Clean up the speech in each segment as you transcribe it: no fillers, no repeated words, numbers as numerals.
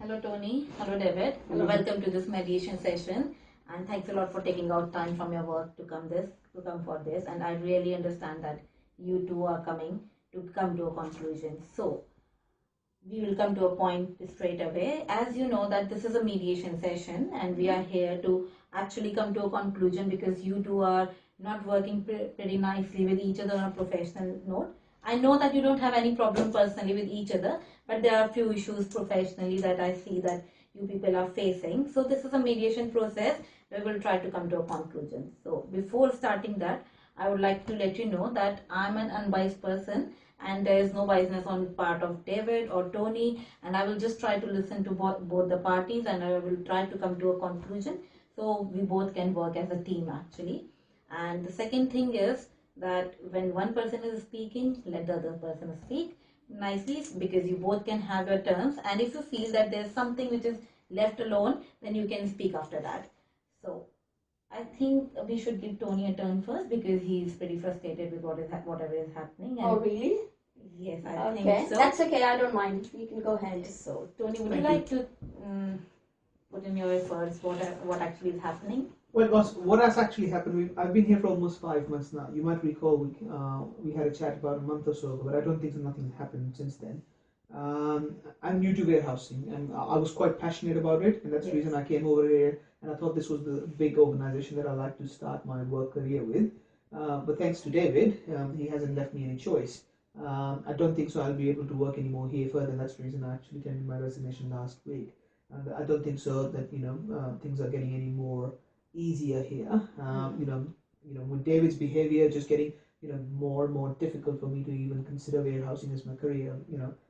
Hello, Tony. Hello, David. Hello. Welcome to this mediation session, and thanks a lot for taking out time from your work to come for this. And I really understand that you two are coming to come to a conclusion. So we will come to a point straight away. As you know that this is a mediation session, and we are here to actually come to a conclusion because you two are not working pretty nicely with each other on a professional note. I know that you don't have any problem personally with each other, but there are a few issues professionally that I see that you people are facing. So this is a mediation process. We will try to come to a conclusion. So before starting that, I would like to let you know that I'm an unbiased person and there is no biasness on part of David or Tony, and I will just try to listen to both the parties and I will try to come to a conclusion so we both can work as a team actually. And the second thing is that when one person is speaking, let the other person speak nicely because you both can have your turns, and if you feel that there's something which is left alone, then you can speak after that. So I think we should give Tony a turn first because he's pretty frustrated with whatever is happening. Oh, really? Yes, I Okay, think so. that's okay. I don't mind. You can go ahead. So, Tony, would Thank you you. like to put in your efforts what actually is happening? Well, what has actually happened? I've been here for almost 5 months now. You might recall we had a chat about a month or so ago, but I don't think nothing happened since then. I'm new to warehousing, and I was quite passionate about it, and that's the Yes. reason I came over here. And I thought this was the big organization that I like to start my work career with. But thanks to David, he hasn't left me any choice. I don't think so. I'll be able to work anymore here further. And that's the reason I actually tendered my resignation last week. And I don't think so that things are getting any more easier here. With David's behavior just getting more and more difficult for me to even consider warehousing as my career.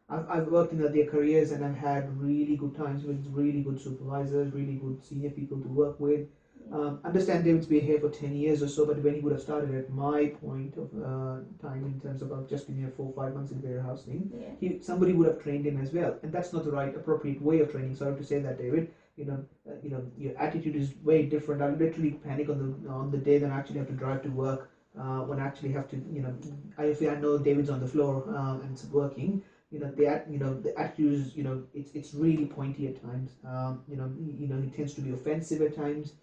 I've worked in other careers and I've had really good times with really good supervisors, really good senior people to work with. Understand David's been here for 10 years or so, but when he would have started at my point of time in terms of I've just been here 4 or 5 months in warehousing, somebody would have trained him as well, and that's not the right appropriate way of training. Sorry to say that, David. Your attitude is way different. I literally panic on the day that I actually have to drive to work. When I actually have to, if I know David's on the floor and it's working, the attitude is, it's really pointy at times. He tends to be offensive at times.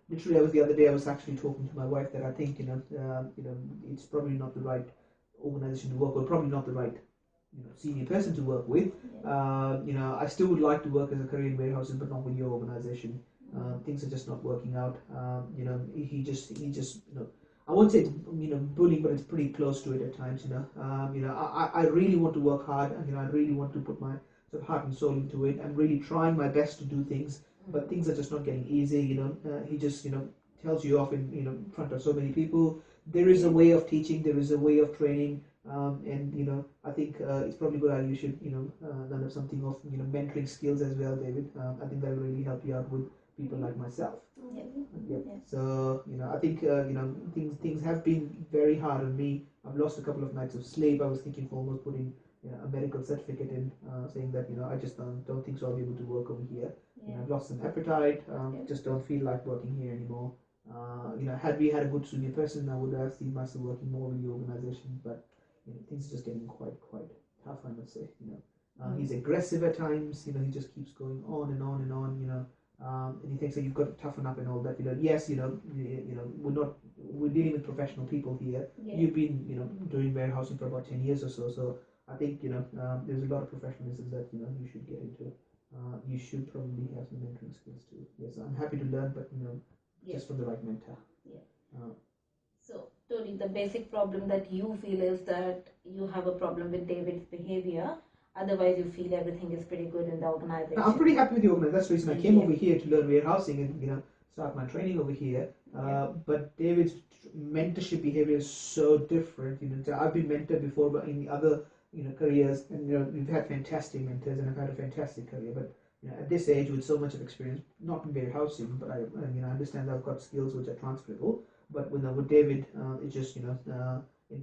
Literally, the other day I was actually talking to my wife that I think, it's probably not the right organization to work with, probably not the right senior person to work with. I still would like to work as a career in warehousing, but not with your organization. Things are just not working out. He just I won't say bullying, but it's pretty close to it at times. I really want to work hard, and I really want to put my sort of heart and soul into it. I'm really trying my best to do things, but things are just not getting easy. He just tells you off in front of so many people. There is a way of teaching, there is a way of training. And I think it's probably good that you should learn something of mentoring skills as well, David. I think that will really help you out with people like myself. So I think things have been very hard on me. I've lost a couple of nights of sleep. I was thinking of almost putting a medical certificate in, saying that I just don't think so I'll be able to work over here. I've lost some appetite. Just don't feel like working here anymore. Had we had a good senior person, I would have seen myself working more with the organization. But things are just getting quite tough, I must say. He's aggressive at times. He just keeps going on and on and on. And he thinks that you've got to toughen up and all that. Yes, we're dealing with professional people here. You've been doing warehousing for about 10 years or so. So I think there's a lot of professionalism that you should get into. You should probably have some mentoring skills too. Yes, I'm happy to learn, but just from the right mentor. So, Tony, the basic problem that you feel is that you have a problem with David's behavior. Otherwise, you feel everything is pretty good in the organization. I'm pretty happy with the organization. That's the reason I came over here to learn warehousing and start my training over here. But David's mentorship behavior is so different. I've been mentored before, but in the other careers, and we've had fantastic mentors, and I've had a fantastic career. But at this age, with so much of experience, not in warehousing, but I understand that I've got skills which are transferable. But with David, it's just in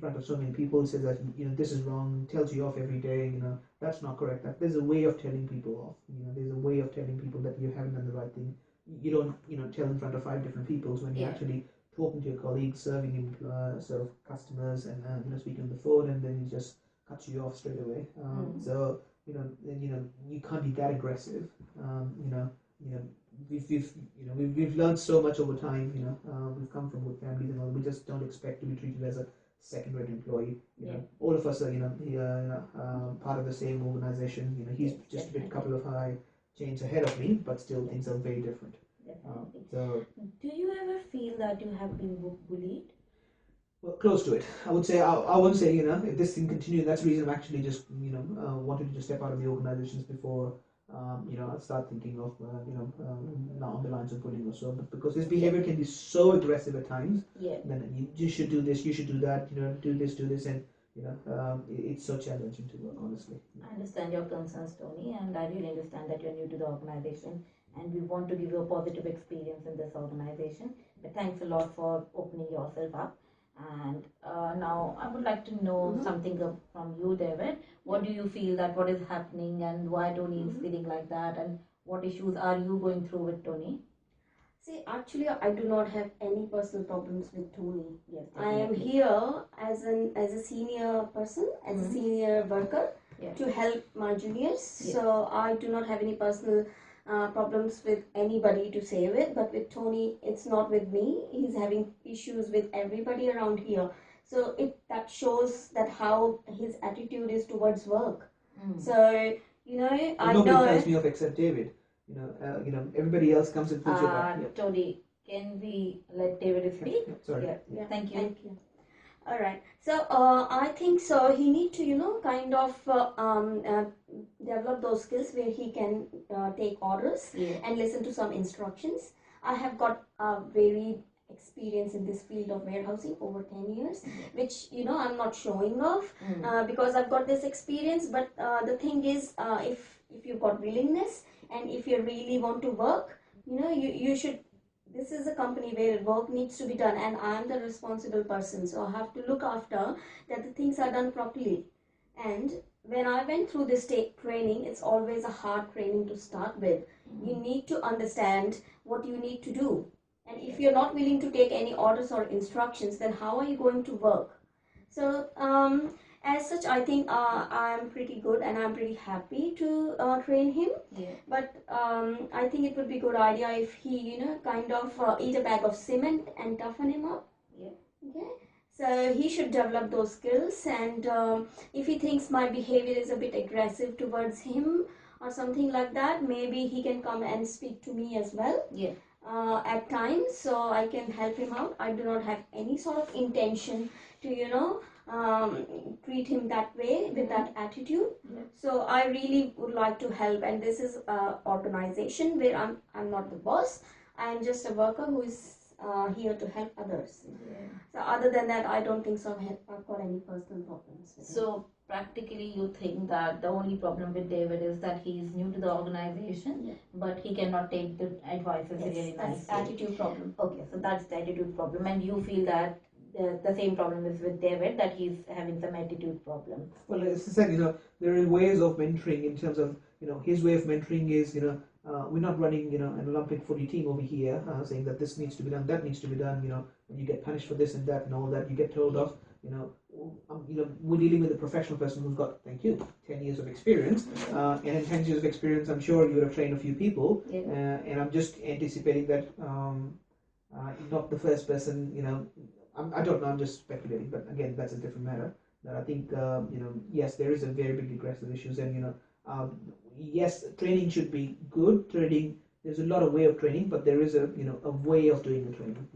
front of so many people, says that this is wrong, tells you off every day. That's not correct. There's a way of telling people off. There's a way of telling people that you haven't done the right thing. You don't tell in front of 5 different people when you're actually talking to your colleagues, serving sort of customers, and speaking on the phone, and then he just cuts you off straight away. So you can't be that aggressive. You know, we've learned so much over time. We've come from good families and all. We just don't expect to be treated as a second-rate employee. All of us are part of the same organization. He's Yes, just a bit definitely. couple of high chains ahead of me, but still things are very different. Definitely. So Do you ever feel that you have been bullied? well, close to it. I would say I won't say if this thing continues. That's the reason I'm actually just wanted to step out of the organizations before I'll start thinking of now on the lines of bullying or so. But because his behavior can be so aggressive at times, Yeah. then you should do this, you should do that, do this, and it's so challenging to work honestly. I understand your concerns, Tony, and I really understand that you're new to the organization and we want to give you a positive experience in this organization. But thanks a lot for opening yourself up. And now I would like to know something from you, David. What do you feel that what is happening and why Tony is feeling like that, and what issues are you going through with Tony? See, actually, I do not have any personal problems with Tony. Yes, I am definitely. here as a senior person, as a senior worker, Yeah. to help my juniors. Yes. So I do not have any personal problems with anybody to say with. But with Tony, it's not with me. He's having issues with everybody around here. So that shows that how his attitude is towards work. So I Nobody know. tells me off except David. Everybody else comes and fills your butt. Yeah. Tony, can we let David speak? Sorry. Yeah. Thank you. Thank you. All right. So I think so. He need to kind of develop those skills where he can take orders Yeah. and listen to some instructions. I have got a very experience in this field of warehousing over 10 years, which I'm not showing off because I've got this experience. But the thing is, if you've got willingness and if you really want to work, you should. This is a company where work needs to be done, and I'm the responsible person, so I have to look after that the things are done properly. And when I went through this training, it's always a hard training to start with. You need to understand what you need to do, and if you're not willing to take any orders or instructions, then how are you going to work? So as such, I think I'm pretty good and I'm pretty happy to train him. Yeah. But I think it would be a good idea if he, kind of eat a bag of cement and toughen him up. Yeah. Okay. So he should develop those skills, and if he thinks my behavior is a bit aggressive towards him or something like that, maybe he can come and speak to me as well. Yeah. At times, so I can help him out. I do not have any sort of intention to, treat him that way with that attitude. Yeah. So I really would like to help, and this is an organization where I'm not the boss. I am just a worker who is here to help others. Yeah. So other than that, I don't think so. I've got any personal problems with him. So practically, you think that the only problem with David is that he's new to the organization, but he cannot take the advices really that's nicely. attitude problem. Okay, so that's the attitude problem, and you feel that the same problem is with David, that he's having some attitude problem. Well, as I said, there are ways of mentoring in terms of, his way of mentoring is, we're not running, an Olympic footy team over here saying that this needs to be done, that needs to be done, and you get punished for this and that and all that. You get told off, we're dealing with a professional person who's got, 10 years of experience. And in 10 years of experience, I'm sure you would have trained a few people. Yeah. And I'm just anticipating that not the first person, I don't know, I'm just speculating, but again, that's a different matter. That I think, yes, there is a very big aggressive issues, and yes, training should be good. Training, there's a lot of way of training, but there is a way of doing the training.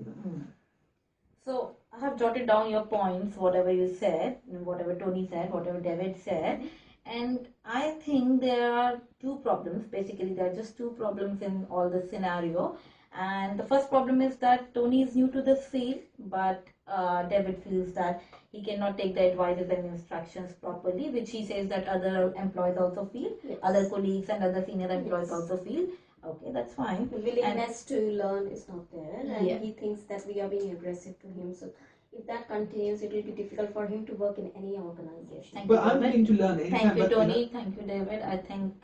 So I have jotted down your points, whatever you said, whatever Tony said, whatever David said, and I think there are two problems. Basically, there are just two problems in all this scenario. And the first problem is that Tony is new to this field, but David feels that he cannot take the advices and instructions properly, which he says that other employees also feel, other colleagues and other senior employees also feel. Okay, that's fine. The willingness to learn is not there, and Yeah. he thinks that we are being aggressive to him. So if that continues, it will be difficult for him to work in any organization. Thank But you, I'm David. willing to learn anytime. Thank you, but, Tony. Thank you, David. I think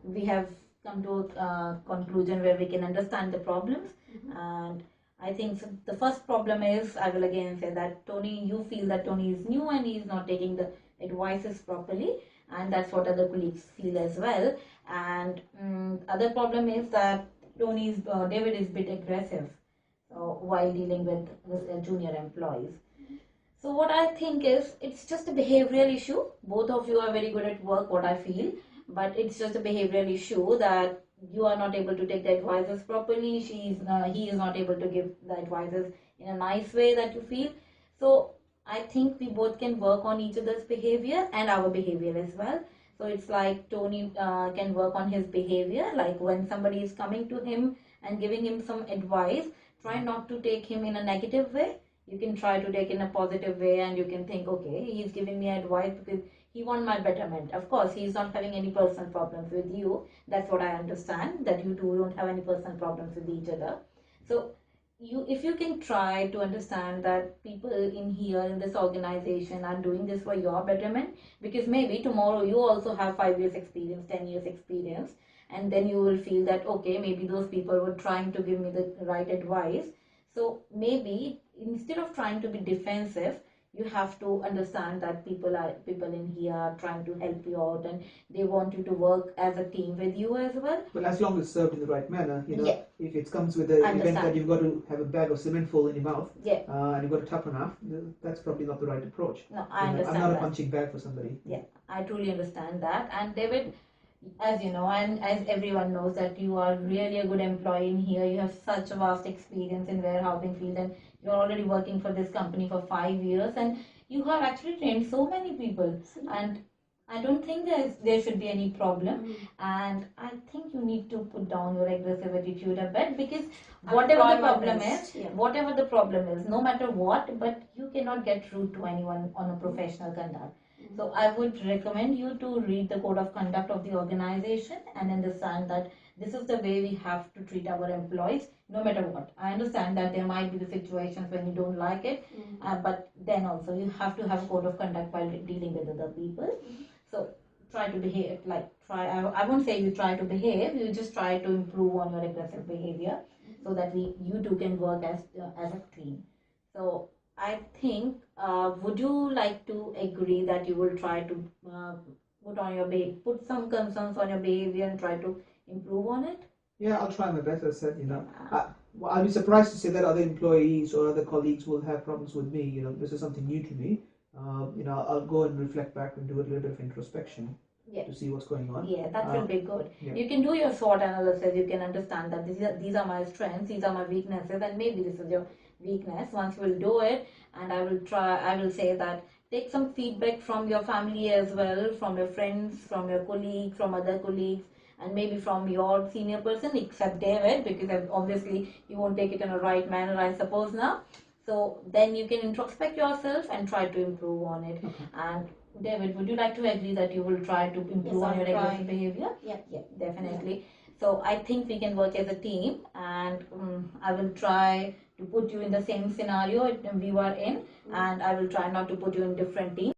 we have come to a conclusion where we can understand the problems. And I think the first problem is, I will again say that Tony, you feel that Tony is new and he is not taking the advices properly. and that's what other colleagues feel as well. And other problem is that David is a bit aggressive while dealing with junior employees. So what I think is it's just a behavioral issue. Both of you are very good at work, what I feel, but it's just a behavioral issue that you are not able to take the advices properly. He is not able to give the advices in a nice way that you feel. So I think we both can work on each other's behavior and our behavior as well. So it's like Tony can work on his behavior, like when somebody is coming to him and giving him some advice, try not to take him in a negative way. You can try to take in a positive way, and you can think, okay, he's giving me advice because he wants my betterment. Of course, he's not having any personal problems with you. That's what I understand, that you two don't have any personal problems with each other. So if you can try to understand that people in here in this organization are doing this for your betterment, because maybe tomorrow you also have 5 years experience, 10 years experience, and then you will feel that, okay, maybe those people were trying to give me the right advice. So maybe instead of trying to be defensive, you have to understand that people in here are trying to help you out, and they want you to work as a team with you as well. Well, as long as served in the right manner, Yeah. if it comes with the event Understand. that you've got to have a bag of cement full in your mouth, Yeah. and you've got to toughen up, that's probably not the right approach. No, I I'm understand not a that. punching bag for somebody. Yeah, I truly understand that. And David, as you know, and as everyone knows, that you are really a good employee in here. You have such a vast experience in warehousing field, and you're already working for this company for 5 years, and you have actually trained so many people. And I don't think there should be any problem. And I think you need to put down your aggressive attitude a bit, because whatever the problem is, whatever the problem is, no matter what, but you cannot get rude to anyone on a professional conduct. So I would recommend you to read the code of conduct of the organization and understand that this is the way we have to treat our employees, no matter what. I understand that there might be the situations when you don't like it, but then also you have to have a code of conduct while dealing with other people. So try to behave I won't say you try to behave, you just try to improve on your aggressive behavior, so that you two can work as a team. So I think, would you like to agree that you will try to put some concerns on your behavior and try to improve on it? Yeah, I'll try my best. I said, I'll be surprised to say that other employees or other colleagues will have problems with me. This is something new to me. I'll go and reflect back and do a little bit of introspection to see what's going on. Yeah, that will be good. Yeah. You can do your SWOT analysis. You can understand that these are my strengths, these are my weaknesses, and maybe this is your weakness. Once you will do it, and I will say that take some feedback from your family as well, from your friends, from your colleagues, from other colleagues, and maybe from your senior person, except David, because obviously you won't take it in a right manner, I suppose now. So then you can introspect yourself and try to improve on it. Okay. And David, would you like to agree that you will try to improve on your aggressive behavior? Yeah. Yeah, definitely. So I think we can work as a team, and I will try to put you in the same scenario we were in, and I will try not to put you in different teams.